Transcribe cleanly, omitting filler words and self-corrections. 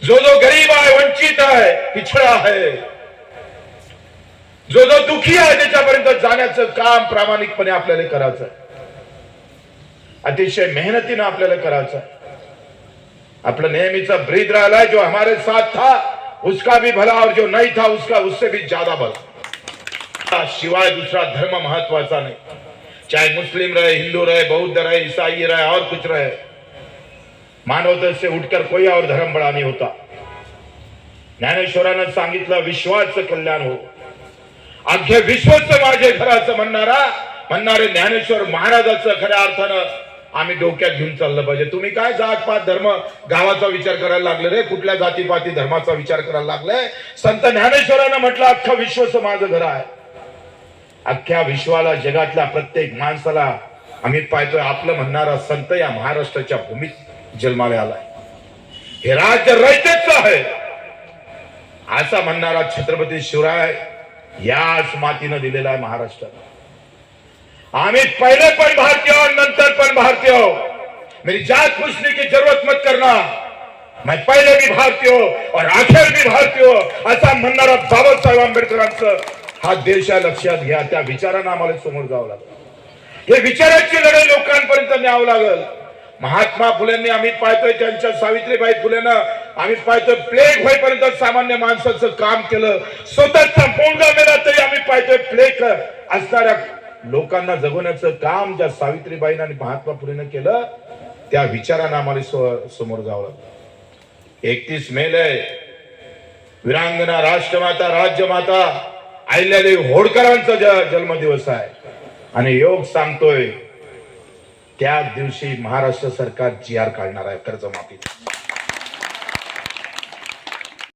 जो जो गरीब आहे, वंचित आहे, पिछडा आहे, जो जो दुखी आहे, त्याच्यापर्यंत जाण्याचं काम प्रामाणिकपणे आपल्याला करायचं, अतिशय मेहनतीनं आपल्याला करायचं. आपला नेहमीचा ब्रीद राहिला, जो हमारे साथ था उसका भी भला और जो नहीं था उसका उससे भी ज्यादा भला. शिवाय दूसरा धर्म महत्वाचा नहीं. चाहे मुस्लिम रहे, हिंदू रहे, बौद्ध रहे, ईसाई रहे और कुछ रहे, मानवता से उठकर कोई और धर्म बड़ा नहीं होता. ज्ञानेश्वरानं सांगितलं विश्वाचं कल्याण हो. अख्खे विश्वच माझे घराचं म्हणणारे ज्ञानेश्वर महाराजाचं खऱ्या अर्थानं आम्ही डोक्यात घेऊन चाललं पाहिजे. तुम्ही काय जातपात धर्म गावाचा विचार करायला लागले रे, कुठल्या जातीपाती धर्माचा विचार करायला लागलाय. संत ज्ञानेश्वरानं म्हटलं अख्खं विश्वच माझं घर आहे. अख्ख्या विश्वाला, जगातल्या प्रत्येक माणसाला आम्ही पाहतोय आपलं म्हणणारा संत या महाराष्ट्राच्या भूमीत जन्माला आलाय. हे राज्य रयतेच आहे असा म्हणणारा छत्रपती शिवराय याच मातीनं दिलेला आहे महाराष्ट्राला. आम्ही पहले पण भारतीय हो, नंतर पण भारतीय हो. मेरी जात पूछने की जरूरत मत करना, मैं पहले भी भारतीय हो और आखिर भी भारतीय हो असा म्हणणारा बाबासाहेब आंबेडकरांचं हा देश लक्षात घ्या. त्या विचारांना आम्हाला समोर जावं लागेल. हे विचाराची लढाई लोकांपर्यंत न्यावं लागेल. महात्मा फुलेंनी आम्ही पाहतोय, त्यांच्या सावित्रीबाई फुलेनं आम्ही पाहतोय प्लेग होईपर्यंत सामान्य माणसाचं काम केलं. स्वतःचा मुलगा मेला तरी आम्ही पाहतोय प्लेग असणाऱ्या लोकांना जगवण्याचं काम ज्या सावित्रीबाईंनी आणि महात्मा फुलेनं केलं, त्या विचारांना आम्हाला समोर जावं लागलं. 31 मेला वीरांगना, राष्ट्रमाता, राज्यमाता अहिल्यादेवी होळकरांचा जन्मदिवस आहे आणि योग सांगतोय त्या दिवशी महाराष्ट्र सरकार GR काढणार आहे कर्जमाफी.